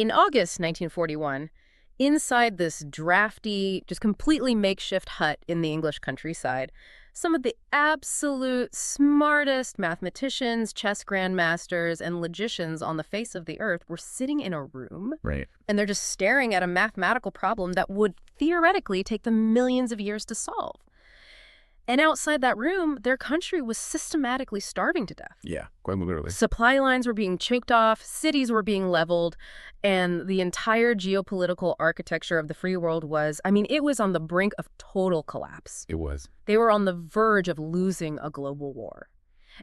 In August 1941, inside this drafty, just completely makeshift hut in the English countryside, some of the absolute smartest mathematicians, chess grandmasters, and logicians on the face of the earth were sitting in a room. Right. And they're just staring at a mathematical problem that would theoretically take them millions of years to solve. And outside that room, their country was systematically starving to death. Yeah, quite literally. Supply lines were being choked off, cities were being leveled, and the entire geopolitical architecture of the free world was, it was on the brink of total collapse. It was. They were on the verge of losing a global war.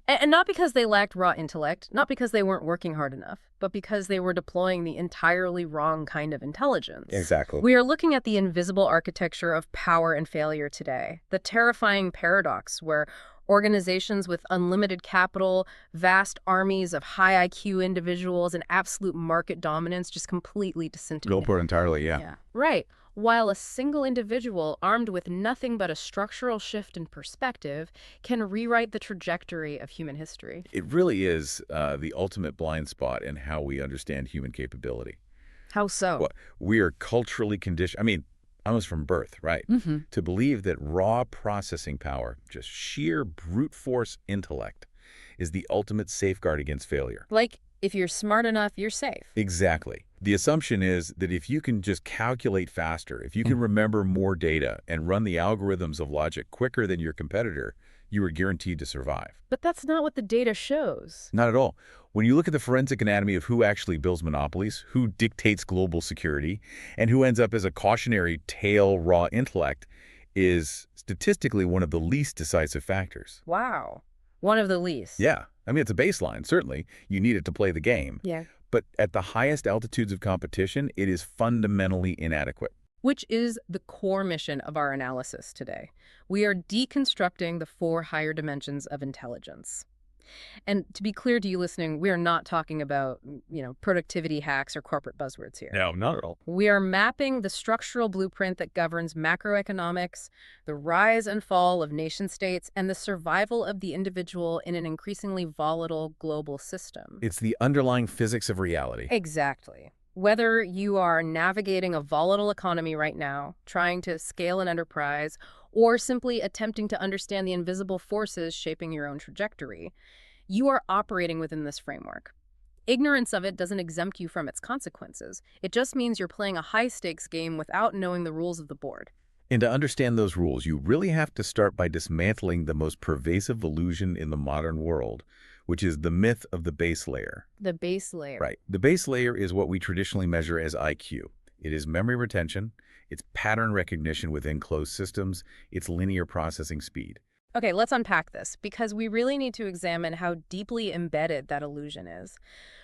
And not because they lacked raw intellect, not because they weren't working hard enough, but because they were deploying the entirely wrong kind of intelligence. Exactly. We are looking at the invisible architecture of power and failure today, the terrifying paradox where organizations with unlimited capital, vast armies of high IQ individuals, and absolute market dominance just completely disintegrate. Go entirely, yeah. Right. While a single individual armed with nothing but a structural shift in perspective can rewrite the trajectory of human history. It really is the ultimate blind spot in how we understand human capability. How so? Well, we are culturally conditioned, almost from birth, right? To believe that raw processing power, just sheer brute force intellect, is the ultimate safeguard against failure. Like, if you're smart enough, you're safe. Exactly. The assumption is that if you can just calculate faster, if you can remember more data and run the algorithms of logic quicker than your competitor, you are guaranteed to survive. But that's not what the data shows. Not at all. When you look at the forensic anatomy of who actually builds monopolies, who dictates global security, and who ends up as a cautionary tale raw intellect, is statistically one of the least decisive factors. Wow. One of the least. Yeah. It's a baseline, certainly. You need it to play the game. Yeah. But at the highest altitudes of competition, it is fundamentally inadequate. Which is the core mission of our analysis today. We are deconstructing the 4 higher dimensions of intelligence. And to be clear to you listening, we are not talking about, productivity hacks or corporate buzzwords here. No, not at all. We are mapping the structural blueprint that governs macroeconomics, the rise and fall of nation-states, and the survival of the individual in an increasingly volatile global system. It's the underlying physics of reality. Exactly. Whether you are navigating a volatile economy right now, trying to scale an enterprise, or simply attempting to understand the invisible forces shaping your own trajectory, you are operating within this framework. Ignorance of it doesn't exempt you from its consequences. It just means you're playing a high-stakes game without knowing the rules of the board. And to understand those rules, you really have to start by dismantling the most pervasive illusion in the modern world, which is the myth of the base layer. The base layer. Right. The base layer is what we traditionally measure as IQ. It is memory retention, it's pattern recognition within closed systems, it's linear processing speed. Okay, let's unpack this, because we really need to examine how deeply embedded that illusion is.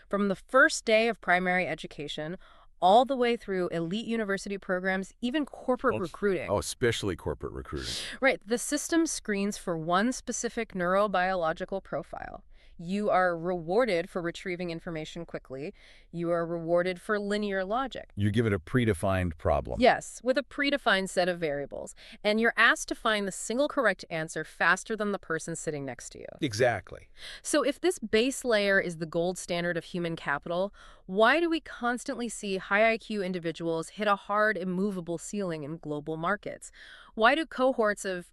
From the first day of primary education, all the way through elite university programs, even corporate recruiting. Oh, especially corporate recruiting. Right. The system screens for one specific neurobiological profile. You are rewarded for retrieving information quickly. You are rewarded for linear logic. You're given a predefined problem. Yes, with a predefined set of variables. And you're asked to find the single correct answer faster than the person sitting next to you. Exactly. So if this base layer is the gold standard of human capital, why do we constantly see high IQ individuals hit a hard, immovable ceiling in global markets? Why do cohorts of,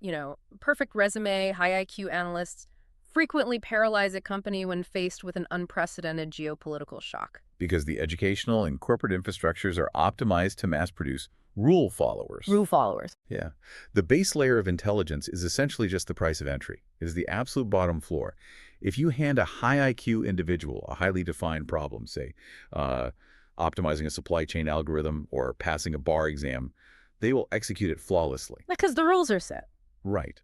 perfect resume, high IQ analysts frequently paralyze a company when faced with an unprecedented geopolitical shock? Because the educational and corporate infrastructures are optimized to mass-produce rule followers. Rule followers. Yeah. The base layer of intelligence is essentially just the price of entry. It is the absolute bottom floor. If you hand a high IQ individual a highly defined problem, say, optimizing a supply chain algorithm or passing a bar exam, they will execute it flawlessly. Because the rules are set. Right.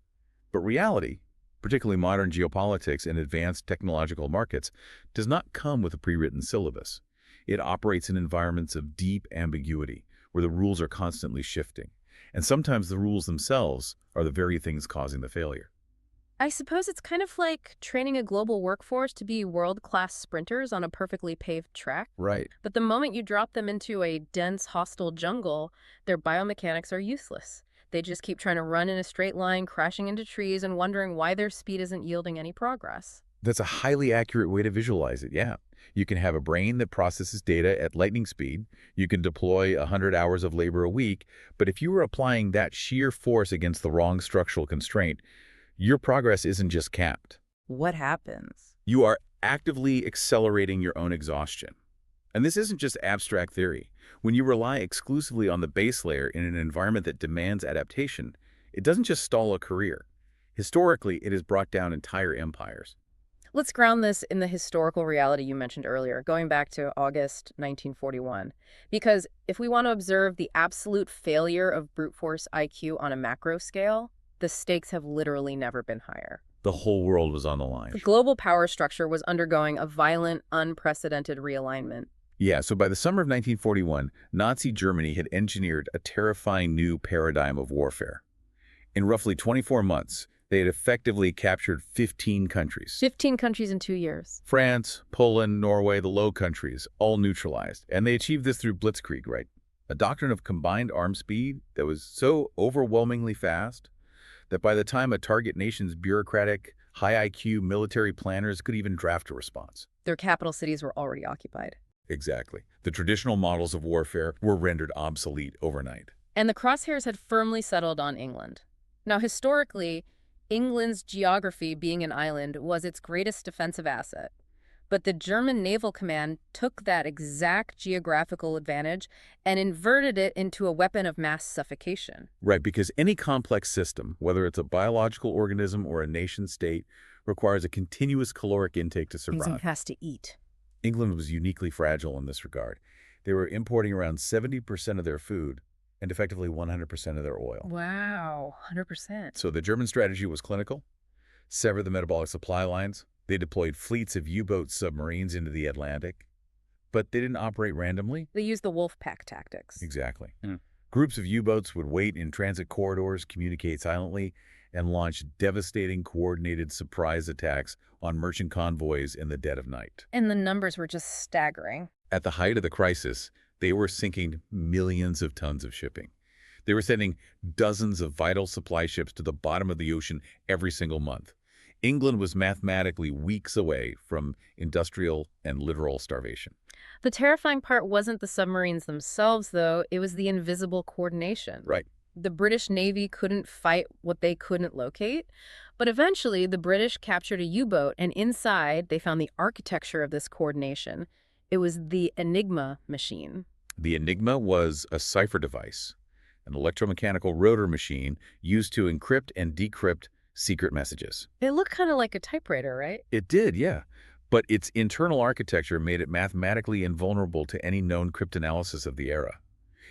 But reality, particularly modern geopolitics and advanced technological markets, does not come with a pre-written syllabus. It operates in environments of deep ambiguity, where the rules are constantly shifting. And sometimes the rules themselves are the very things causing the failure. I suppose it's kind of like training a global workforce to be world-class sprinters on a perfectly paved track. Right. But the moment you drop them into a dense, hostile jungle, their biomechanics are useless. They just keep trying to run in a straight line, crashing into trees, and wondering why their speed isn't yielding any progress. That's a highly accurate way to visualize it, yeah. You can have a brain that processes data at lightning speed. You can deploy 100 hours of labor a week. But if you were applying that sheer force against the wrong structural constraint, your progress isn't just capped. What happens? You are actively accelerating your own exhaustion. And this isn't just abstract theory. When you rely exclusively on the base layer in an environment that demands adaptation, it doesn't just stall a career. Historically, it has brought down entire empires. Let's ground this in the historical reality you mentioned earlier, going back to August 1941. Because if we want to observe the absolute failure of brute force IQ on a macro scale, the stakes have literally never been higher. The whole world was on the line. The global power structure was undergoing a violent, unprecedented realignment. Yeah, so by the summer of 1941, Nazi Germany had engineered a terrifying new paradigm of warfare. In roughly 24 months, they had effectively captured 15 countries. 15 countries in 2 years. France, Poland, Norway, the Low Countries, all neutralized. And they achieved this through blitzkrieg, right? A doctrine of combined arm speed that was so overwhelmingly fast that by the time a target nation's bureaucratic, high IQ military planners could even draft a response. Their capital cities were already occupied. Exactly. The traditional models of warfare were rendered obsolete overnight. And the crosshairs had firmly settled on England. Now, historically, England's geography, being an island, was its greatest defensive asset. But the German Naval Command took that exact geographical advantage and inverted it into a weapon of mass suffocation. Right, because any complex system, whether it's a biological organism or a nation-state, requires a continuous caloric intake to survive. England has to eat. England was uniquely fragile in this regard. They were importing around 70% of their food and effectively 100% of their oil. Wow, 100%. So the German strategy was clinical: sever the metabolic supply lines. They deployed fleets of U-boat submarines into the Atlantic, but they didn't operate randomly. They used the wolf pack tactics. Exactly. Groups of U-boats would wait in transit corridors, communicate silently, and launch devastating coordinated surprise attacks on merchant convoys in the dead of night. And the numbers were just staggering. At the height of the crisis, they were sinking millions of tons of shipping. They were sending dozens of vital supply ships to the bottom of the ocean every single month. England was mathematically weeks away from industrial and literal starvation. The terrifying part wasn't the submarines themselves, though. It was the invisible coordination. Right. The British Navy couldn't fight what they couldn't locate. But eventually, the British captured a U-boat, and inside, they found the architecture of this coordination. It was the Enigma machine. The Enigma was a cipher device, an electromechanical rotor machine used to encrypt and decrypt secret messages. It looked kind of like a typewriter, right? It did, yeah. But its internal architecture made it mathematically invulnerable to any known cryptanalysis of the era.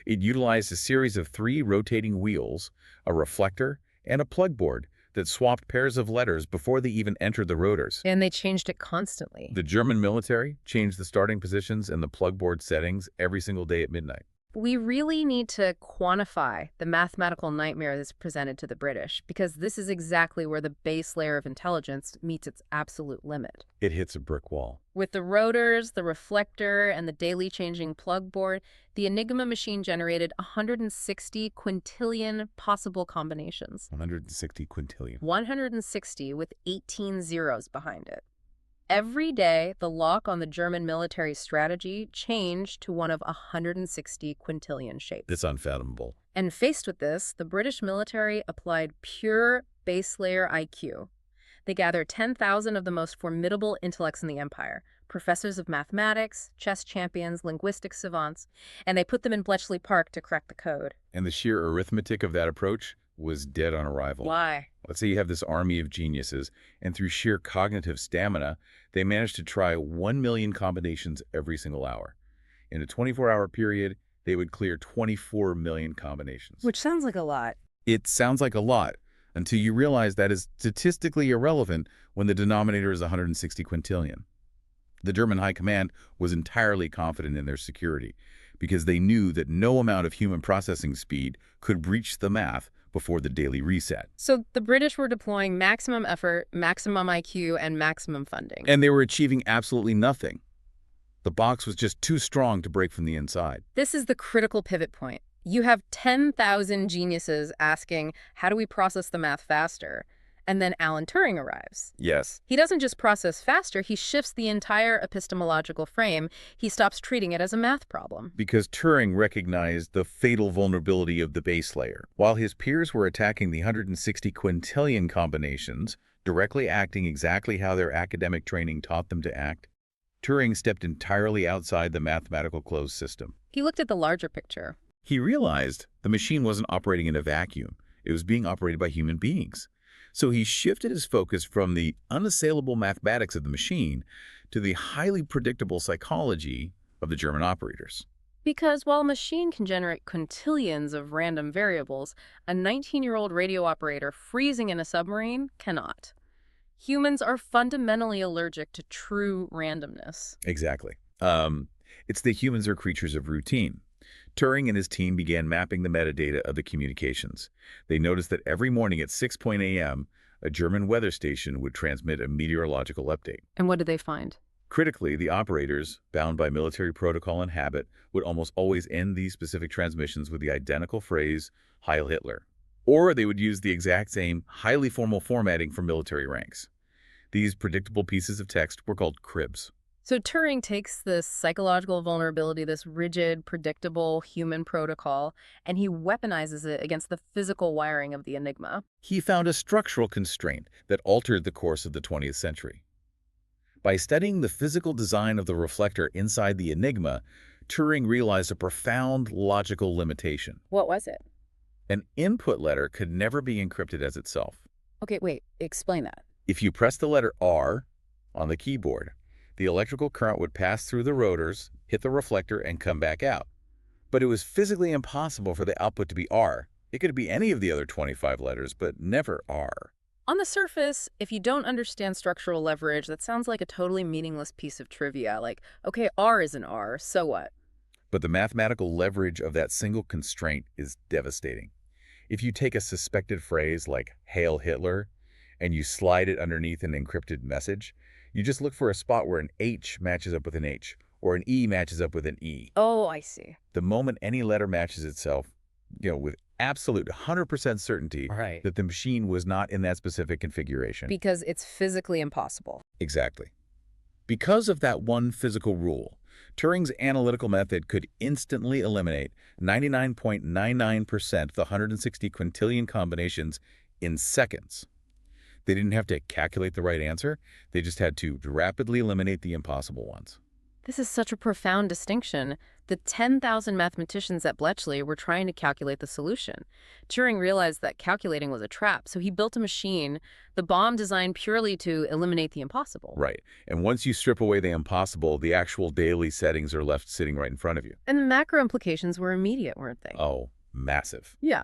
It utilized a series of 3 rotating wheels, a reflector, and a plug board that swapped pairs of letters before they even entered the rotors. And they changed it constantly. The German military changed the starting positions and the plug board settings every single day at midnight. We really need to quantify the mathematical nightmare that's presented to the British, because this is exactly where the base layer of intelligence meets its absolute limit. It hits a brick wall. With the rotors, the reflector, and the daily changing plug board, the Enigma machine generated 160 quintillion possible combinations. 160 quintillion. 160 with 18 zeros behind it. Every day, the lock on the German military strategy changed to one of 160 quintillion shapes. It's unfathomable. And faced with this, the British military applied pure base layer IQ. They gathered 10,000 of the most formidable intellects in the empire, professors of mathematics, chess champions, linguistic savants, and they put them in Bletchley Park to crack the code. And the sheer arithmetic of that approach was dead on arrival. Why? Let's say you have this army of geniuses, and through sheer cognitive stamina, they managed to try 1 million combinations every single hour. In a 24-hour period, they would clear 24 million combinations. Which sounds like a lot. It sounds like a lot, until you realize that is statistically irrelevant when the denominator is 160 quintillion. The German high command was entirely confident in their security, because they knew that no amount of human processing speed could breach the math before the daily reset. So the British were deploying maximum effort, maximum IQ, and maximum funding. And they were achieving absolutely nothing. The box was just too strong to break from the inside. This is the critical pivot point. You have 10,000 geniuses asking, how do we process the math faster? And then Alan Turing arrives. Yes. He doesn't just process faster, he shifts the entire epistemological frame. He stops treating it as a math problem. Because Turing recognized the fatal vulnerability of the base layer. While his peers were attacking the 160 quintillion combinations, directly acting exactly how their academic training taught them to act, Turing stepped entirely outside the mathematical closed system. He looked at the larger picture. He realized the machine wasn't operating in a vacuum. It was being operated by human beings. So he shifted his focus from the unassailable mathematics of the machine to the highly predictable psychology of the German operators. Because while a machine can generate quintillions of random variables, a 19-year-old radio operator freezing in a submarine cannot. Humans are fundamentally allergic to true randomness. Exactly. It's the humans are creatures of routine. Turing and his team began mapping the metadata of the communications. They noticed that every morning at 6 a.m., a German weather station would transmit a meteorological update. And what did they find? Critically, the operators, bound by military protocol and habit, would almost always end these specific transmissions with the identical phrase, Heil Hitler. Or they would use the exact same, highly formal formatting for military ranks. These predictable pieces of text were called cribs. So Turing takes this psychological vulnerability, this rigid, predictable human protocol, and he weaponizes it against the physical wiring of the Enigma. He found a structural constraint that altered the course of the 20th century. By studying the physical design of the reflector inside the Enigma, Turing realized a profound logical limitation. What was it? An input letter could never be encrypted as itself. Okay, wait, explain that. If you press the letter R on the keyboard, the electrical current would pass through the rotors, hit the reflector, and come back out. But it was physically impossible for the output to be R. It could be any of the other 25 letters, but never R. On the surface, if you don't understand structural leverage, that sounds like a totally meaningless piece of trivia. Like, okay, R is an R, so what? But the mathematical leverage of that single constraint is devastating. If you take a suspected phrase like Hail Hitler and you slide it underneath an encrypted message, you just look for a spot where an H matches up with an H or an E matches up with an E. Oh, I see. The moment any letter matches itself, with absolute 100% certainty Right. that the machine was not in that specific configuration. Because it's physically impossible. Exactly. Because of that one physical rule, Turing's analytical method could instantly eliminate 99.99% of the 160 quintillion combinations in seconds. They didn't have to calculate the right answer. They just had to rapidly eliminate the impossible ones. This is such a profound distinction. The 10,000 mathematicians at Bletchley were trying to calculate the solution. Turing realized that calculating was a trap, so he built a machine, the bomb designed purely to eliminate the impossible. Right. And once you strip away the impossible, the actual daily settings are left sitting right in front of you. And the macro implications were immediate, weren't they? Oh, massive. Yeah.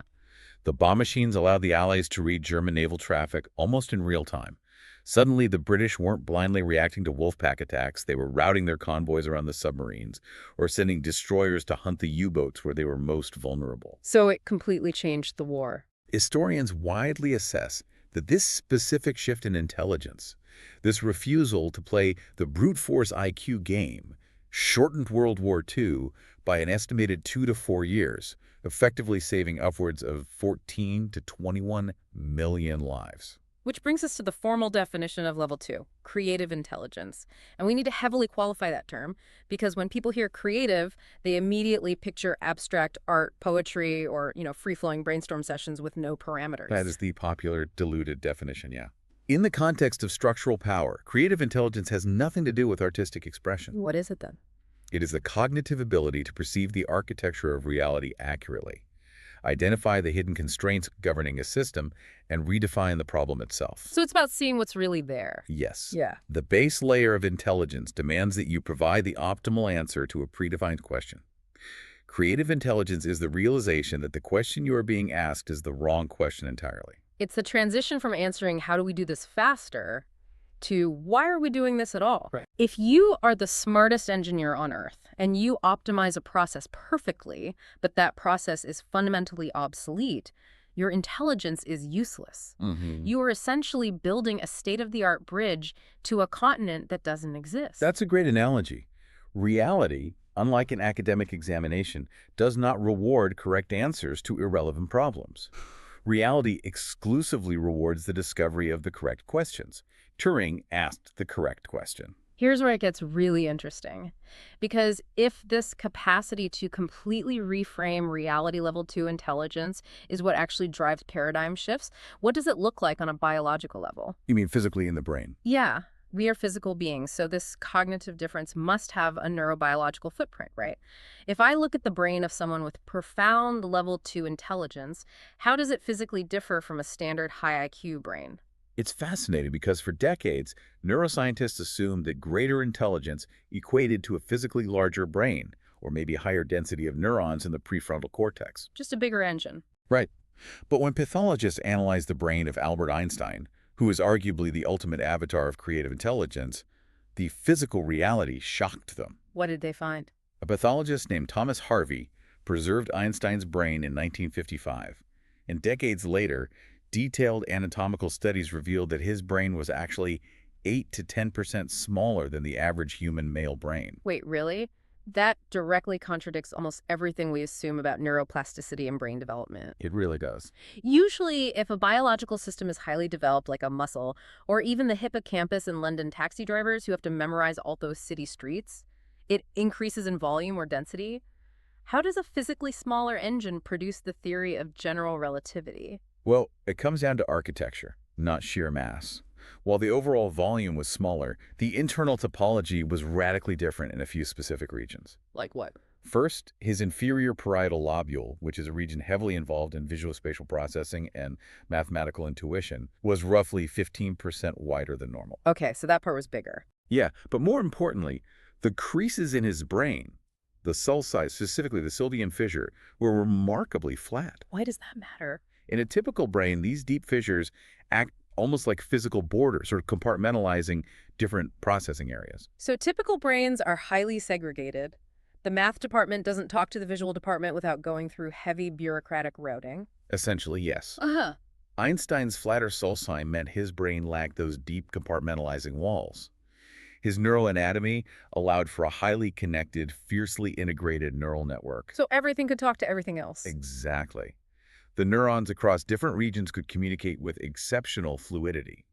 The bomb machines allowed the Allies to read German naval traffic almost in real time. Suddenly, the British weren't blindly reacting to wolfpack attacks. They were routing their convoys around the submarines or sending destroyers to hunt the U-boats where they were most vulnerable. So it completely changed the war. Historians widely assess that this specific shift in intelligence, this refusal to play the brute force IQ game, shortened World War II by an estimated 2 to 4 years, effectively saving upwards of 14 to 21 million lives. Which brings us to the formal definition of level 2, creative intelligence. And we need to heavily qualify that term because when people hear creative, they immediately picture abstract art, poetry, or, free-flowing brainstorm sessions with no parameters. That is the popular diluted definition, yeah. In the context of structural power, creative intelligence has nothing to do with artistic expression. What is it then? It is the cognitive ability to perceive the architecture of reality accurately, identify the hidden constraints governing a system, and redefine the problem itself. So it's about seeing what's really there. Yes. Yeah. The base layer of intelligence demands that you provide the optimal answer to a predefined question. Creative intelligence is the realization that the question you are being asked is the wrong question entirely. It's the transition from answering, how do we do this faster, to why are we doing this at all? Right. If you are the smartest engineer on Earth and you optimize a process perfectly, but that process is fundamentally obsolete, your intelligence is useless. You are essentially building a state-of-the-art bridge to a continent that doesn't exist. That's a great analogy. Reality, unlike an academic examination, does not reward correct answers to irrelevant problems. Reality exclusively rewards the discovery of the correct questions. Turing asked the correct question. Here's where it gets really interesting. Because if this capacity to completely reframe reality level 2 intelligence is what actually drives paradigm shifts, what does it look like on a biological level? You mean physically in the brain? Yeah, we are physical beings, so this cognitive difference must have a neurobiological footprint, right? If I look at the brain of someone with profound level 2 intelligence, how does it physically differ from a standard high IQ brain? It's fascinating because for decades, neuroscientists assumed that greater intelligence equated to a physically larger brain, or maybe a higher density of neurons in the prefrontal cortex. Just a bigger engine. Right. But when pathologists analyzed the brain of Albert Einstein, who is arguably the ultimate avatar of creative intelligence, the physical reality shocked them. What did they find? A pathologist named Thomas Harvey preserved Einstein's brain in 1955, and decades later, detailed anatomical studies revealed that his brain was actually 8 to 10% smaller than the average human male brain. Wait, really? That directly contradicts almost everything we assume about neuroplasticity and brain development. It really does. Usually, if a biological system is highly developed, like a muscle, or even the hippocampus in London taxi drivers who have to memorize all those city streets, it increases in volume or density. How does a physically smaller engine produce the theory of general relativity? Well, it comes down to architecture, not sheer mass. While the overall volume was smaller, the internal topology was radically different in a few specific regions. Like what? First, his inferior parietal lobule, which is a region heavily involved in visual-spatial processing and mathematical intuition, was roughly 15% wider than normal. Okay, so that part was bigger. Yeah, but more importantly, the creases in his brain, the sulci, specifically the Sylvian fissure, were remarkably flat. Why does that matter? In a typical brain, these deep fissures act almost like physical borders, sort of compartmentalizing different processing areas. So typical brains are highly segregated. The math department doesn't talk to the visual department without going through heavy bureaucratic routing. Essentially, yes. Uh-huh. Einstein's flatter sulci meant his brain lacked those deep compartmentalizing walls. His neuroanatomy allowed for a highly connected, fiercely integrated neural network. So everything could talk to everything else. Exactly. The neurons across different regions could communicate with exceptional fluidity.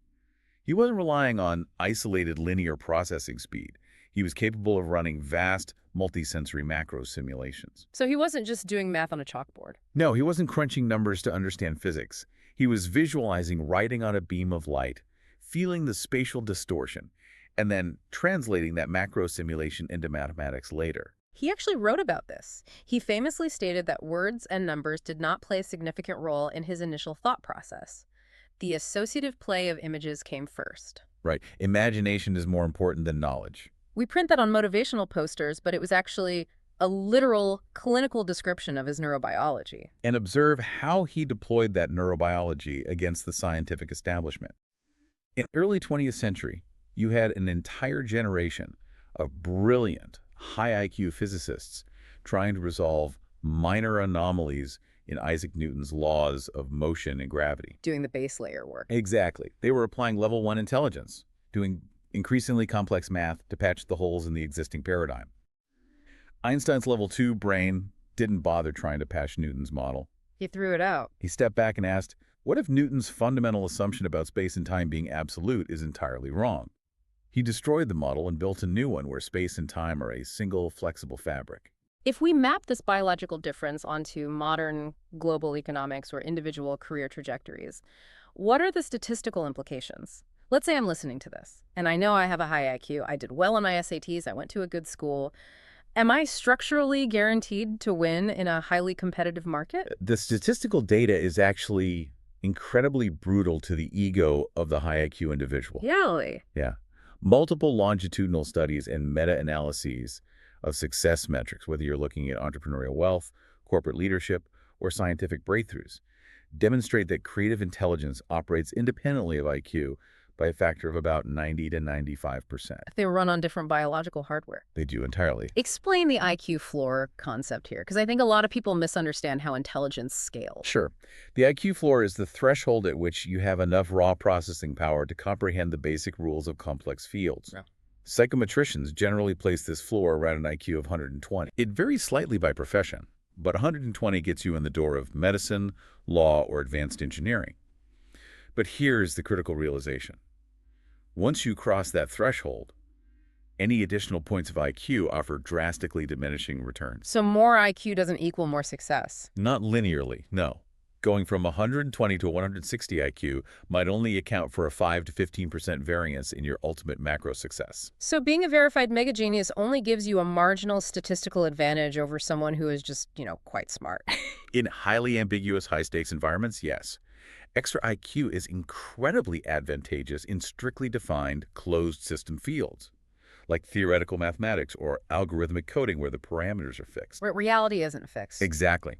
He wasn't relying on isolated linear processing speed. He was capable of running vast, multisensory macro simulations. So he wasn't just doing math on a chalkboard. No, he wasn't crunching numbers to understand physics. He was visualizing writing on a beam of light, feeling the spatial distortion, and then translating that macro simulation into mathematics later. He actually wrote about this. He famously stated that words and numbers did not play a significant role in his initial thought process. The associative play of images came first. Right. Imagination is more important than knowledge. We print that on motivational posters, but it was actually a literal clinical description of his neurobiology. And observe how he deployed that neurobiology against the scientific establishment. In the early 20th century, you had an entire generation of brilliant, high IQ physicists trying to resolve minor anomalies in Isaac Newton's laws of motion and gravity. Doing the base layer work. Exactly. They were applying level 1 intelligence, doing increasingly complex math to patch the holes in the existing paradigm. Einstein's level 2 brain didn't bother trying to patch Newton's model. He threw it out. He stepped back and asked, what if Newton's fundamental assumption about space and time being absolute is entirely wrong? He destroyed the model and built a new one where space and time are a single, flexible fabric. If we map this biological difference onto modern global economics or individual career trajectories, what are the statistical implications? Let's say I'm listening to this, and I know I have a high IQ, I did well on my SATs, I went to a good school. Am I structurally guaranteed to win in a highly competitive market? The statistical data is actually incredibly brutal to the ego of the high IQ individual. Really? Yeah. Multiple longitudinal studies and meta-analyses of success metrics, whether you're looking at entrepreneurial wealth, corporate leadership, or scientific breakthroughs, demonstrate that creative intelligence operates independently of IQ by a factor of about 90 to 95%. They run on different biological hardware. They do entirely. Explain the IQ floor concept here, because I think a lot of people misunderstand how intelligence scales. Sure. The IQ floor is the threshold at which you have enough raw processing power to comprehend the basic rules of complex fields. Yeah. Psychometricians generally place this floor around an IQ of 120. It varies slightly by profession, but 120 gets you in the door of medicine, law, or advanced engineering. But here's the critical realization. Once you cross that threshold, any additional points of IQ offer drastically diminishing returns. So more IQ doesn't equal more success. Not linearly, no. Going from 120 to 160 IQ might only account for a 5 to 15% variance in your ultimate macro success. So being a verified mega genius only gives you a marginal statistical advantage over someone who is just, quite smart. In highly ambiguous high-stakes environments, yes. Extra IQ is incredibly advantageous in strictly defined, closed system fields, like theoretical mathematics or algorithmic coding where the parameters are fixed. Where reality isn't fixed. Exactly.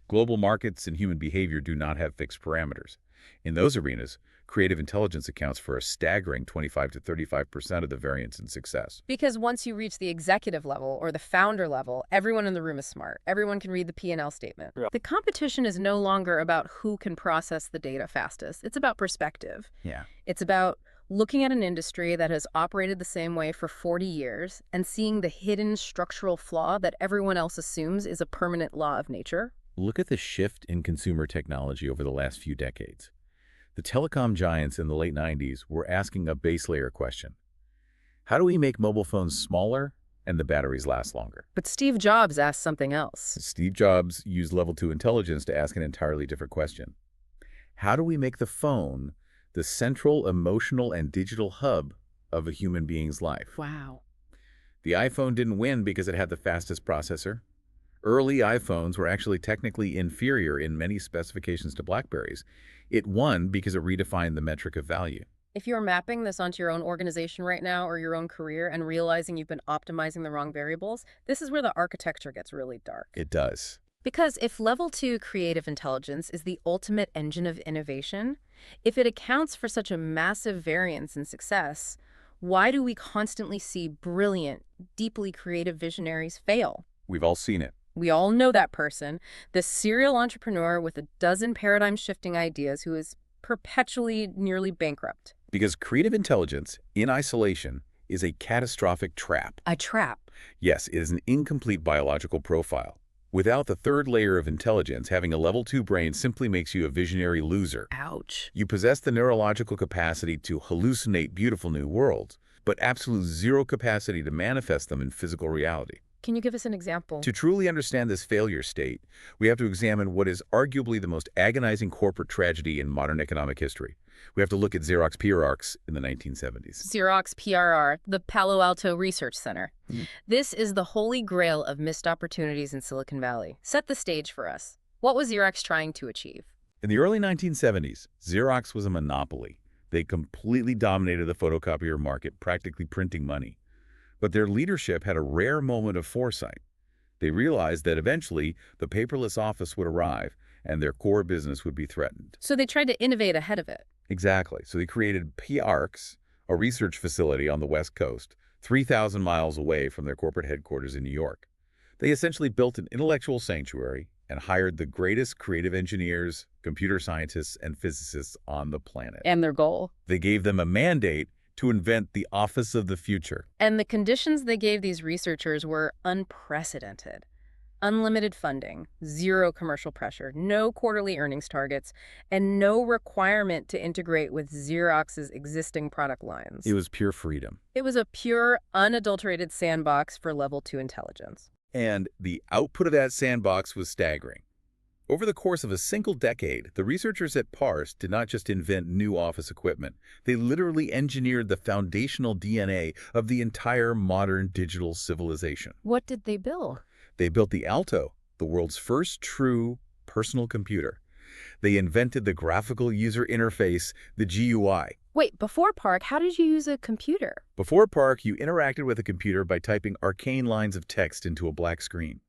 Global markets and human behavior do not have fixed parameters. In those arenas, creative intelligence accounts for a staggering 25 to 35% of the variance in success. Because once you reach the executive level or the founder level, everyone in the room is smart. Everyone can read the P&L statement. Yeah. The competition is no longer about who can process the data fastest. It's about perspective. Yeah. It's about looking at an industry that has operated the same way for 40 years and seeing the hidden structural flaw that everyone else assumes is a permanent law of nature. Look at the shift in consumer technology over the last few decades. The telecom giants in the late 90s were asking a base layer question. How do we make mobile phones smaller and the batteries last longer? But Steve Jobs asked something else. Steve Jobs used level 2 intelligence to ask an entirely different question. How do we make the phone the central emotional and digital hub of a human being's life? Wow. The iPhone didn't win because it had the fastest processor. Early iPhones were actually technically inferior in many specifications to BlackBerries. It won because it redefined the metric of value. If you're mapping this onto your own organization right now or your own career and realizing you've been optimizing the wrong variables, this is where the architecture gets really dark. It does. Because if level 2 creative intelligence is the ultimate engine of innovation, if it accounts for such a massive variance in success, why do we constantly see brilliant, deeply creative visionaries fail? We've all seen it. We all know that person, the serial entrepreneur with a dozen paradigm-shifting ideas who is perpetually nearly bankrupt. Because creative intelligence, in isolation, is a catastrophic trap. A trap? Yes, it is an incomplete biological profile. Without the third layer of intelligence, having a level 2 brain simply makes you a visionary loser. Ouch. You possess the neurological capacity to hallucinate beautiful new worlds, but absolute zero capacity to manifest them in physical reality. Can you give us an example? To truly understand this failure state, we have to examine what is arguably the most agonizing corporate tragedy in modern economic history. We have to look at Xerox PARC in the 1970s. Xerox PRR, the Palo Alto Research Center. This is the holy grail of missed opportunities in Silicon Valley. Set the stage for us. What was Xerox trying to achieve? In the early 1970s, Xerox was a monopoly. They completely dominated the photocopier market, practically printing money. But their leadership had a rare moment of foresight. They realized that eventually the paperless office would arrive and their core business would be threatened. So they tried to innovate ahead of it. Exactly. So they created PARC, a research facility on the West Coast, 3,000 miles away from their corporate headquarters in New York. They essentially built an intellectual sanctuary and hired the greatest creative engineers, computer scientists, and physicists on the planet. And their goal? They gave them a mandate to invent the office of the future. And the conditions they gave these researchers were unprecedented. Unlimited funding, zero commercial pressure, no quarterly earnings targets, and no requirement to integrate with Xerox's existing product lines. It was pure freedom. It was a pure, unadulterated sandbox for level 2 intelligence. And the output of that sandbox was staggering. Over the course of a single decade, the researchers at PARC did not just invent new office equipment. They literally engineered the foundational DNA of the entire modern digital civilization. What did they build? They built the Alto, the world's first true personal computer. They invented the graphical user interface, the GUI. Wait, before PARC, how did you use a computer? Before PARC, you interacted with a computer by typing arcane lines of text into a black screen.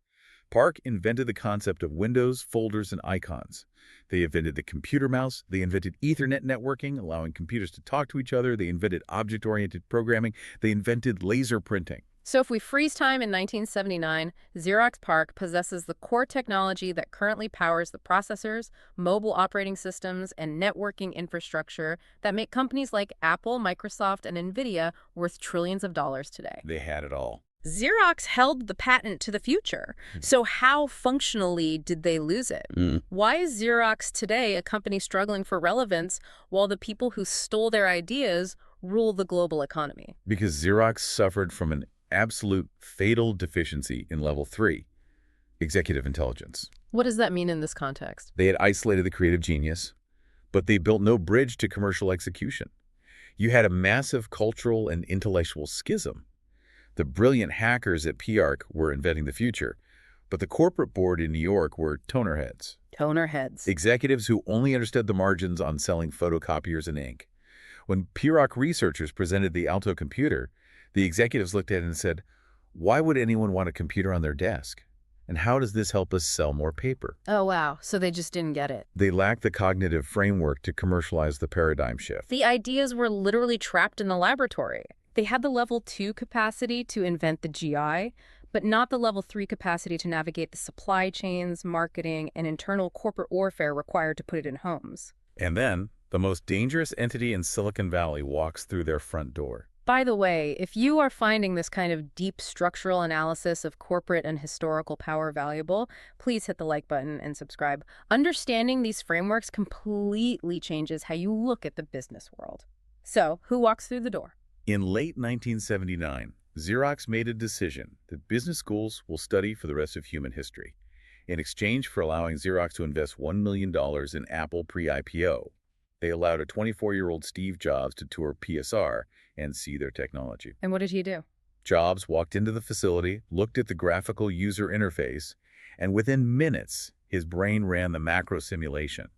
PARC invented the concept of windows, folders, and icons. They invented the computer mouse. They invented Ethernet networking, allowing computers to talk to each other. They invented object-oriented programming. They invented laser printing. So if we freeze time in 1979, Xerox PARC possesses the core technology that currently powers the processors, mobile operating systems, and networking infrastructure that make companies like Apple, Microsoft, and NVIDIA worth trillions of dollars today. They had it all. Xerox held the patent to the future. So how functionally did they lose it? Mm. Why is Xerox today a company struggling for relevance while the people who stole their ideas rule the global economy? Because Xerox suffered from an absolute fatal deficiency in level 3, executive intelligence. What does that mean in this context? They had isolated the creative genius, but they built no bridge to commercial execution. You had a massive cultural and intellectual schism. The brilliant hackers at PARC were inventing the future, but the corporate board in New York were toner heads. Toner heads. Executives who only understood the margins on selling photocopiers and ink. When PARC researchers presented the Alto computer, the executives looked at it and said, "Why would anyone want a computer on their desk? And how does this help us sell more paper?" Oh, wow. So they just didn't get it. They lacked the cognitive framework to commercialize the paradigm shift. The ideas were literally trapped in the laboratory. They had the level 2 capacity to invent the GI, but not the level 3 capacity to navigate the supply chains, marketing, and internal corporate warfare required to put it in homes. And then, the most dangerous entity in Silicon Valley walks through their front door. By the way, if you are finding this kind of deep structural analysis of corporate and historical power valuable, please hit the like button and subscribe. Understanding these frameworks completely changes how you look at the business world. So, who walks through the door? In late 1979, Xerox made a decision that business schools will study for the rest of human history, in exchange for allowing Xerox to invest $1 million in Apple pre-IPO. They allowed a 24-year-old Steve Jobs to tour PSR and see their technology. And what did he do? Jobs walked into the facility, looked at the graphical user interface, and within minutes, his brain ran the macro simulation.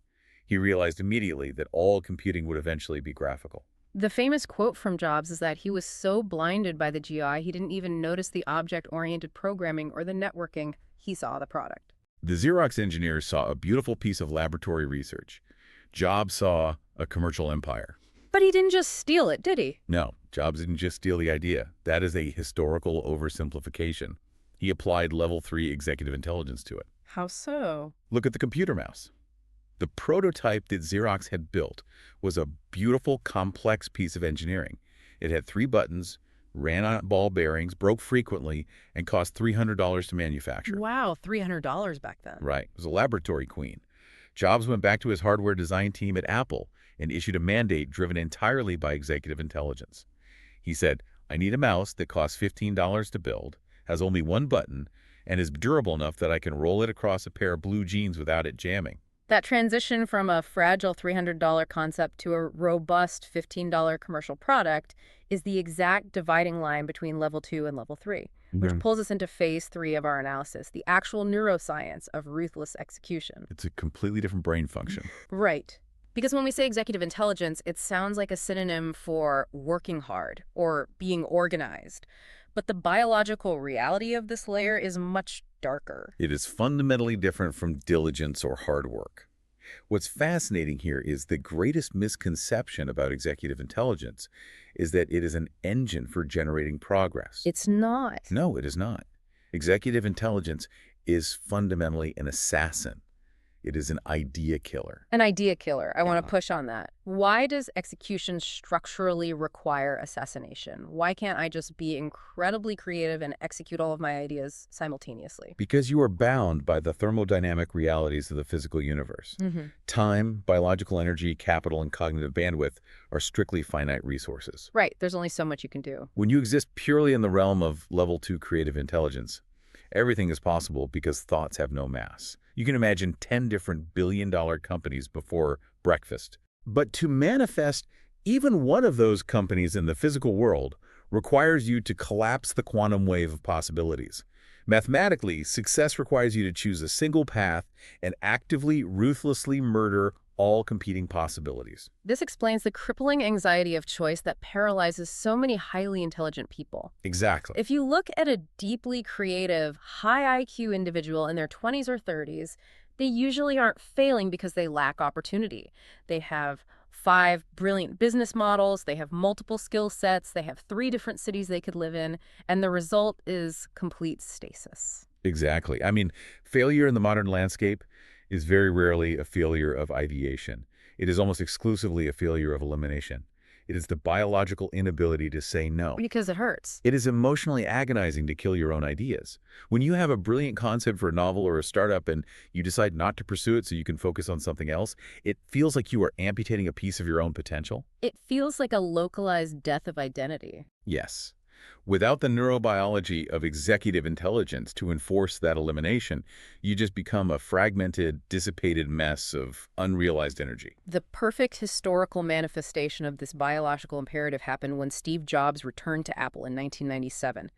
He realized immediately that all computing would eventually be graphical. The famous quote from Jobs is that he was so blinded by the GI, he didn't even notice the object-oriented programming or the networking. He saw the product. The Xerox engineers saw a beautiful piece of laboratory research. Jobs saw a commercial empire. But he didn't just steal it, did he? No, Jobs didn't just steal the idea. That is a historical oversimplification. He applied level 3 executive intelligence to it. How so? Look at the computer mouse. The prototype that Xerox had built was a beautiful, complex piece of engineering. It had 3 buttons, ran on ball bearings, broke frequently, and cost $300 to manufacture. Wow, $300 back then. Right. It was a laboratory queen. Jobs went back to his hardware design team at Apple and issued a mandate driven entirely by executive intelligence. He said, "I need a mouse that costs $15 to build, has only 1 button, and is durable enough that I can roll it across a pair of blue jeans without it jamming." That transition from a fragile $300 concept to a robust $15 commercial product is the exact dividing line between level 2 and level 3, which pulls us into phase 3 of our analysis, the actual neuroscience of ruthless execution. It's a completely different brain function. Right. Because when we say executive intelligence, it sounds like a synonym for working hard or being organized. But the biological reality of this layer is much darker. It is fundamentally different from diligence or hard work. What's fascinating here is the greatest misconception about executive intelligence is that it is an engine for generating progress. It's not. No, it is not. Executive intelligence is fundamentally an assassin. It is an idea killer. An idea killer. I want Yeah. to push on that. Why does execution structurally require assassination? Why can't I just be incredibly creative and execute all of my ideas simultaneously? Because you are bound by the thermodynamic realities of the physical universe. Time, biological energy, capital, and cognitive bandwidth are strictly finite resources. Right. There's only so much you can do. When you exist purely in the realm of level 2 creative intelligence, everything is possible because thoughts have no mass. You can imagine 10 different billion-dollar companies before breakfast. But to manifest even one of those companies in the physical world requires you to collapse the quantum wave of possibilities. Mathematically, success requires you to choose a single path and actively, ruthlessly murder all competing possibilities. This explains the crippling anxiety of choice that paralyzes so many highly intelligent people. Exactly. If you look at a deeply creative, high IQ individual in their 20s or 30s, they usually aren't failing because they lack opportunity. They have 5 brilliant business models, they have multiple skill sets, they have 3 different cities they could live in, and the result is complete stasis. Exactly. I mean, failure in the modern landscape is very rarely a failure of ideation. It is almost exclusively a failure of elimination. It is the biological inability to say no. Because it hurts. It is emotionally agonizing to kill your own ideas. When you have a brilliant concept for a novel or a startup and you decide not to pursue it so you can focus on something else, it feels like you are amputating a piece of your own potential. It feels like a localized death of identity. Yes. Without the neurobiology of executive intelligence to enforce that elimination, you just become a fragmented, dissipated mess of unrealized energy. The perfect historical manifestation of this biological imperative happened when Steve Jobs returned to Apple in 1997.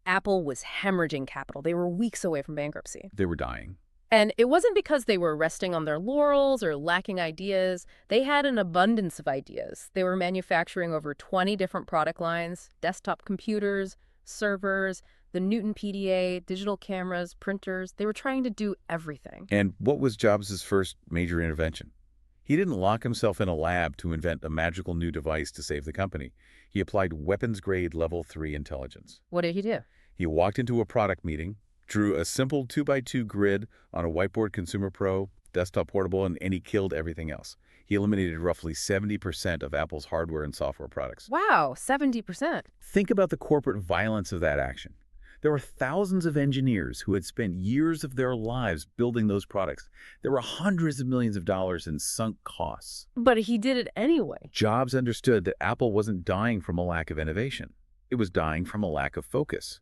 Apple was hemorrhaging capital. They were weeks away from bankruptcy. They were dying. And it wasn't because they were resting on their laurels or lacking ideas. They had an abundance of ideas. They were manufacturing over 20 different product lines, desktop computers, servers, the Newton PDA, digital cameras, printers. They were trying to do everything. And what was Jobs' first major intervention? He didn't lock himself in a lab to invent a magical new device to save the company. He applied weapons-grade Level 3 intelligence. What did he do? He walked into a product meeting, drew a simple 2x2 grid on a whiteboard Consumer Pro, desktop portable, and he killed everything else. He eliminated roughly 70% of Apple's hardware and software products. Wow, 70%. Think about the corporate violence of that action. There were thousands of engineers who had spent years of their lives building those products. There were hundreds of millions of dollars in sunk costs. But he did it anyway. Jobs understood that Apple wasn't dying from a lack of innovation. It was dying from a lack of focus.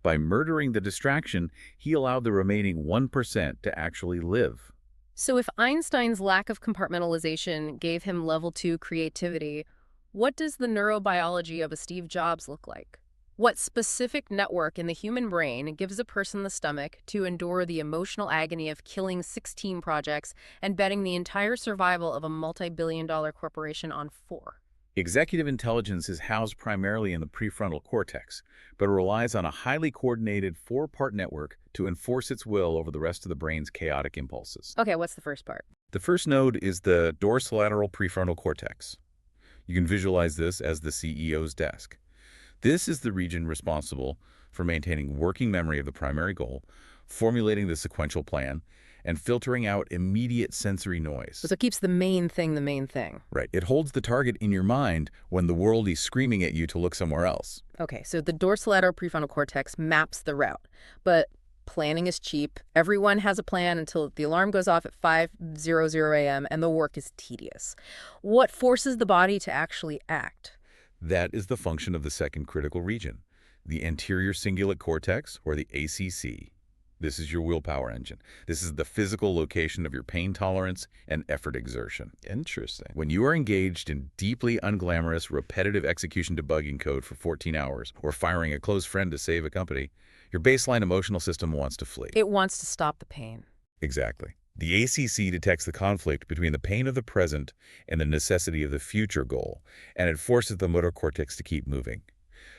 By murdering the distraction, he allowed the remaining 1% to actually live. So if Einstein's lack of compartmentalization gave him level 2 creativity, what does the neurobiology of a Steve Jobs look like? What specific network in the human brain gives a person the stomach to endure the emotional agony of killing 16 projects and betting the entire survival of a multi-billion-dollar corporation on 4? Executive intelligence is housed primarily in the prefrontal cortex, but relies on a highly coordinated 4-part network to enforce its will over the rest of the brain's chaotic impulses. Okay, what's the first part? The first node is the dorsolateral prefrontal cortex. You can visualize this as the CEO's desk. This is the region responsible for maintaining working memory of the primary goal, formulating the sequential plan, and filtering out immediate sensory noise. So it keeps the main thing the main thing. Right. It holds the target in your mind when the world is screaming at you to look somewhere else. Okay, so the dorsolateral prefrontal cortex maps the route, but planning is cheap. Everyone has a plan until the alarm goes off at 5:00 a.m. and the work is tedious. What forces the body to actually act? That is the function of the second critical region, the anterior cingulate cortex, or the ACC. This is your willpower engine. This is the physical location of your pain tolerance and effort exertion. Interesting. When you are engaged in deeply unglamorous, repetitive execution debugging code for 14 hours or firing a close friend to save a company, your baseline emotional system wants to flee. It wants to stop the pain. Exactly. The ACC detects the conflict between the pain of the present and the necessity of the future goal, and it forces the motor cortex to keep moving.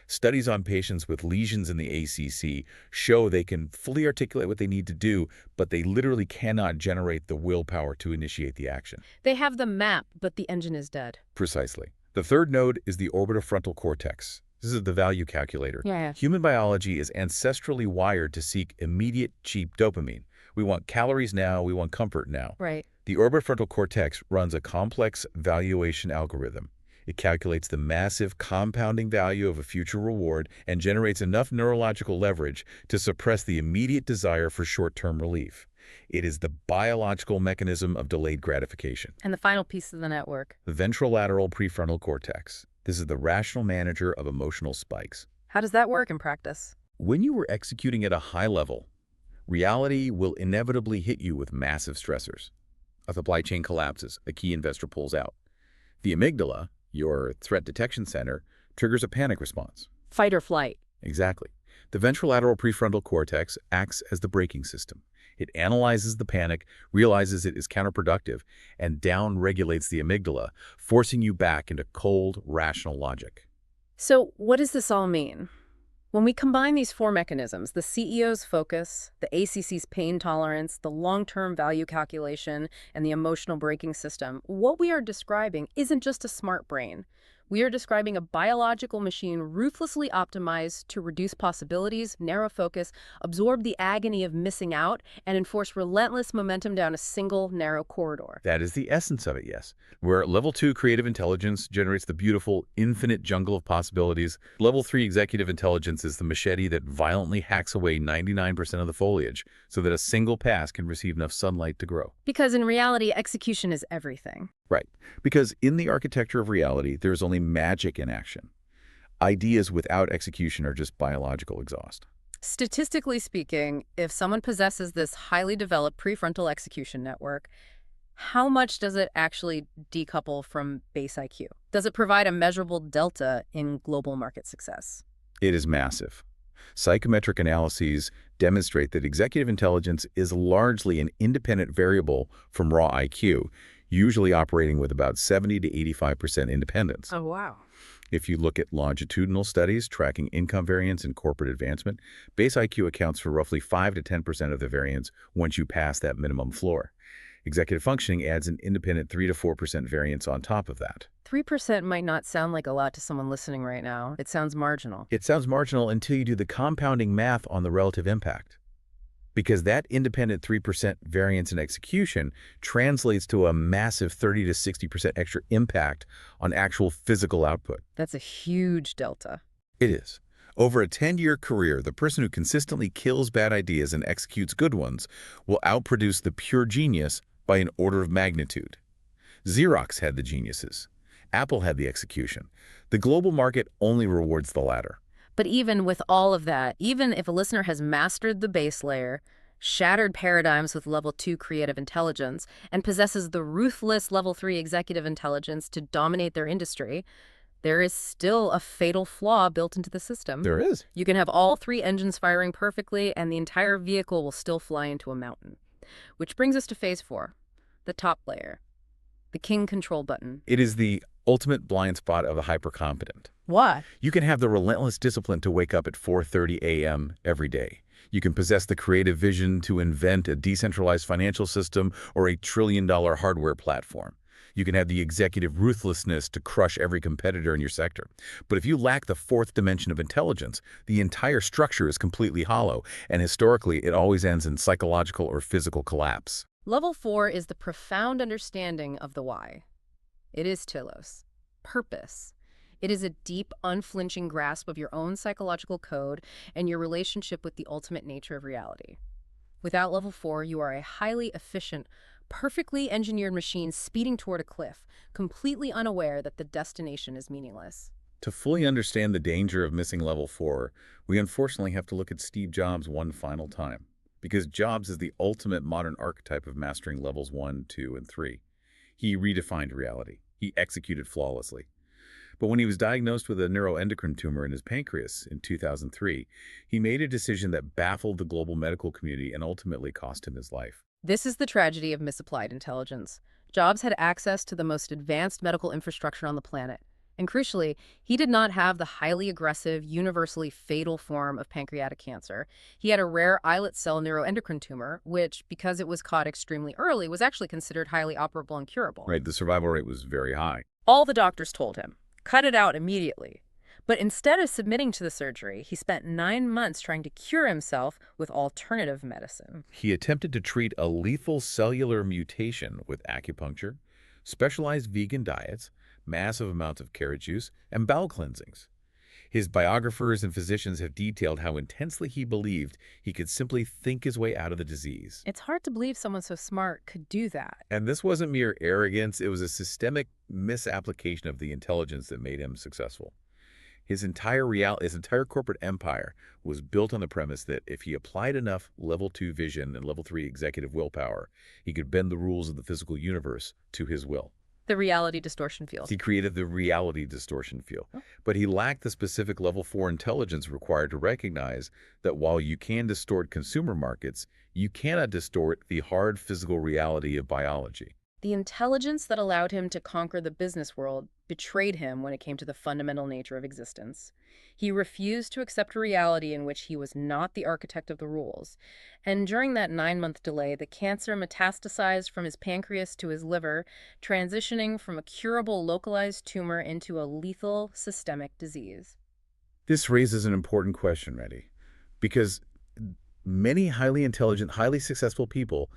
Studies on patients with lesions in the ACC show they can fully articulate what they need to do, but they literally cannot generate the willpower to initiate the action. They have the map, but the engine is dead. Precisely. The third node is the orbitofrontal cortex. This is the value calculator. Yeah. Human biology is ancestrally wired to seek immediate, cheap dopamine. We want calories now, we want comfort now. Right. The orbitofrontal cortex runs a complex valuation algorithm. It calculates the massive compounding value of a future reward and generates enough neurological leverage to suppress the immediate desire for short-term relief. It is the biological mechanism of delayed gratification. And the final piece of the network. The ventrolateral prefrontal cortex. This is the rational manager of emotional spikes. How does that work in practice? When you are executing at a high level, reality will inevitably hit you with massive stressors. A supply chain collapses, a key investor pulls out. The amygdala, your threat detection center, triggers a panic response. Fight or flight. Exactly. The ventrolateral prefrontal cortex acts as the braking system. It analyzes the panic, realizes it is counterproductive, and down-regulates the amygdala, forcing you back into cold, rational logic. So what does this all mean? When we combine these 4 mechanisms, the CEO's focus, the ACC's pain tolerance, the long-term value calculation, and the emotional braking system, what we are describing isn't just a smart brain, We are describing a biological machine ruthlessly optimized to reduce possibilities, narrow focus, absorb the agony of missing out, and enforce relentless momentum down a single, narrow corridor. That is the essence of it, yes. Where level 2 creative intelligence generates the beautiful, infinite jungle of possibilities, level 3 executive intelligence is the machete that violently hacks away 99% of the foliage so that a single pass can receive enough sunlight to grow. Because in reality, execution is everything. Right. Because in the architecture of reality, there is only magic in action. Ideas without execution are just biological exhaust. Statistically speaking, if someone possesses this highly developed prefrontal execution network, how much does it actually decouple from base IQ? Does it provide a measurable delta in global market success? It is massive. Psychometric analyses demonstrate that executive intelligence is largely an independent variable from raw IQ, usually operating with about 70 to 85% independence. Oh, wow. If you look at longitudinal studies tracking income variance and corporate advancement, base IQ accounts for roughly 5 to 10% of the variance once you pass that minimum floor. Executive functioning adds an independent 3 to 4% variance on top of that. 3% might not sound like a lot to someone listening right now. It sounds marginal. It sounds marginal until you do the compounding math on the relative impact. Because that independent 3% variance in execution translates to a massive 30 to 60% extra impact on actual physical output. That's a huge delta. It is. Over a 10-year career, the person who consistently kills bad ideas and executes good ones will outproduce the pure genius by an order of magnitude. Xerox had the geniuses. Apple had the execution. The global market only rewards the latter. But even with all of that, even if a listener has mastered the base layer, shattered paradigms with level 2 creative intelligence, and possesses the ruthless level 3 executive intelligence to dominate their industry, there is still a fatal flaw built into the system. There is. You can have all 3 engines firing perfectly, and the entire vehicle will still fly into a mountain. Which brings us to phase 4, the top layer, the king control button. It is the ultimate blind spot of the hypercompetent. What? You can have the relentless discipline to wake up at 4:30 a.m. every day. You can possess the creative vision to invent a decentralized financial system or a trillion-dollar hardware platform. You can have the executive ruthlessness to crush every competitor in your sector. But if you lack the fourth dimension of intelligence, the entire structure is completely hollow, and historically it always ends in psychological or physical collapse. Level 4 is the profound understanding of the why. It is telos, purpose. It is a deep, unflinching grasp of your own psychological code and your relationship with the ultimate nature of reality. Without level 4, you are a highly efficient, perfectly engineered machine speeding toward a cliff, completely unaware that the destination is meaningless. To fully understand the danger of missing level 4, we unfortunately have to look at Steve Jobs one final time, because Jobs is the ultimate modern archetype of mastering levels 1, 2, and 3. He redefined reality. He executed flawlessly. But when he was diagnosed with a neuroendocrine tumor in his pancreas in 2003, he made a decision that baffled the global medical community and ultimately cost him his life. This is the tragedy of misapplied intelligence. Jobs had access to the most advanced medical infrastructure on the planet. And crucially, he did not have the highly aggressive, universally fatal form of pancreatic cancer. He had a rare islet cell neuroendocrine tumor, which, because it was caught extremely early, was actually considered highly operable and curable. Right, the survival rate was very high. All the doctors told him, cut it out immediately. But instead of submitting to the surgery, he spent 9 months trying to cure himself with alternative medicine. He attempted to treat a lethal cellular mutation with acupuncture, specialized vegan diets, massive amounts of carrot juice, and bowel cleansings. His biographers and physicians have detailed how intensely he believed he could simply think his way out of the disease. It's hard to believe someone so smart could do that. And this wasn't mere arrogance, it was a systemic misapplication of the intelligence that made him successful. His entire corporate empire was built on the premise that if he applied enough level 2 vision and level 3 executive willpower, he could bend the rules of the physical universe to his will. The reality distortion field. He created the reality distortion field, but he lacked the specific level 4 intelligence required to recognize that while you can distort consumer markets, you cannot distort the hard physical reality of biology. The intelligence that allowed him to conquer the business world betrayed him when it came to the fundamental nature of existence. He refused to accept a reality in which he was not the architect of the rules. And during that 9-month delay, the cancer metastasized from his pancreas to his liver, transitioning from a curable localized tumor into a lethal systemic disease. This raises an important question, Reddy, because many highly intelligent, highly successful people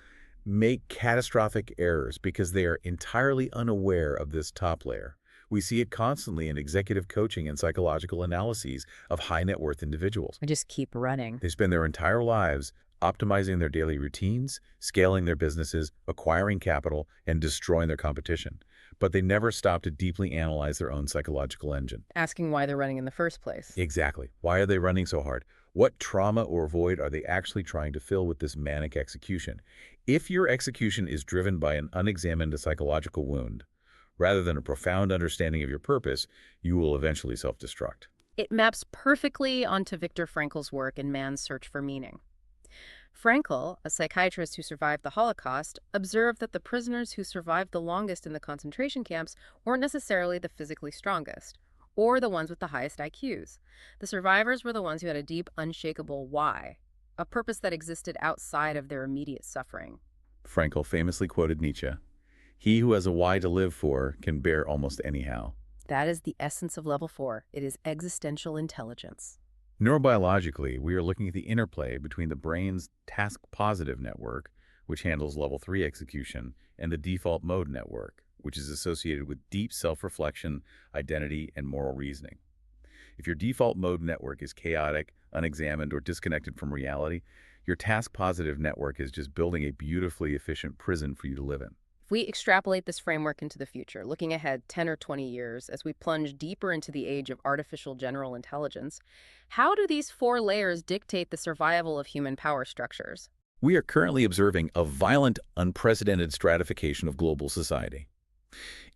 make catastrophic errors because they are entirely unaware of this top layer. We see it constantly in executive coaching and psychological analyses of high net worth individuals. I just keep running. They spend their entire lives optimizing their daily routines, scaling their businesses, acquiring capital, and destroying their competition. But they never stop to deeply analyze their own psychological engine. Asking why they're running in the first place. Exactly. Why are they running so hard? What trauma or void are they actually trying to fill with this manic execution? If your execution is driven by an unexamined psychological wound, rather than a profound understanding of your purpose, you will eventually self-destruct. It maps perfectly onto Viktor Frankl's work in Man's Search for Meaning. Frankl, a psychiatrist who survived the Holocaust, observed that the prisoners who survived the longest in the concentration camps weren't necessarily the physically strongest, or the ones with the highest IQs. The survivors were the ones who had a deep, unshakable why, a purpose that existed outside of their immediate suffering. Frankl famously quoted Nietzsche, "He who has a why to live for can bear almost anyhow." That is the essence of level 4. It is existential intelligence. Neurobiologically, we are looking at the interplay between the brain's task-positive network, which handles level 3 execution, and the default mode network, which is associated with deep self-reflection, identity, and moral reasoning. If your default mode network is chaotic, unexamined, or disconnected from reality, your task-positive network is just building a beautifully efficient prison for you to live in. If we extrapolate this framework into the future, looking ahead 10 or 20 years as we plunge deeper into the age of artificial general intelligence, how do these 4 layers dictate the survival of human power structures? We are currently observing a violent, unprecedented stratification of global society.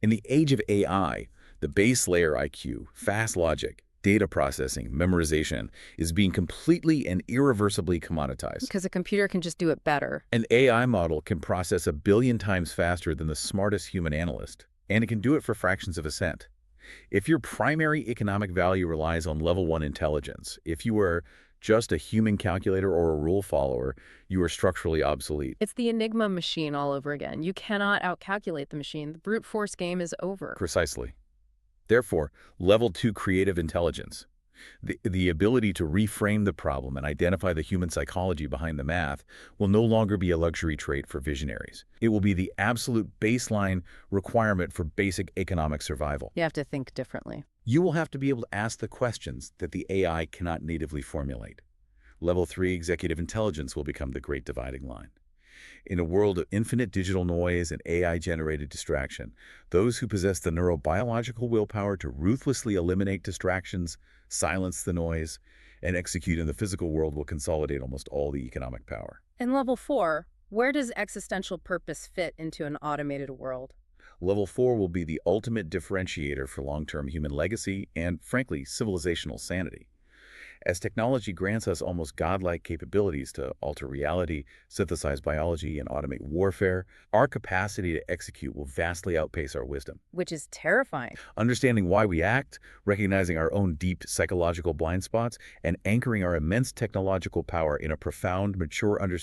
In the age of AI, the base layer IQ, fast logic, data processing, memorization is being completely and irreversibly commoditized. Because a computer can just do it better. An AI model can process 1 billion times faster than the smartest human analyst, and it can do it for fractions of a cent. If your primary economic value relies on level 1 intelligence, if you are just a human calculator or a rule follower, you are structurally obsolete. It's the Enigma machine all over again. You cannot outcalculate the machine. The brute force game is over. Precisely. Therefore, level 2 creative intelligence, the ability to reframe the problem and identify the human psychology behind the math, will no longer be a luxury trait for visionaries. It will be the absolute baseline requirement for basic economic survival. You have to think differently. You will have to be able to ask the questions that the AI cannot natively formulate. Level 3 executive intelligence will become the great dividing line. In a world of infinite digital noise and AI-generated distraction, those who possess the neurobiological willpower to ruthlessly eliminate distractions, silence the noise, and execute in the physical world will consolidate almost all the economic power. In level 4, where does existential purpose fit into an automated world? Level 4 will be the ultimate differentiator for long-term human legacy and, frankly, civilizational sanity. As technology grants us almost godlike capabilities to alter reality, synthesize biology, and automate warfare, our capacity to execute will vastly outpace our wisdom. Which is terrifying. Understanding why we act, recognizing our own deep psychological blind spots, and anchoring our immense technological power in a profound, mature understanding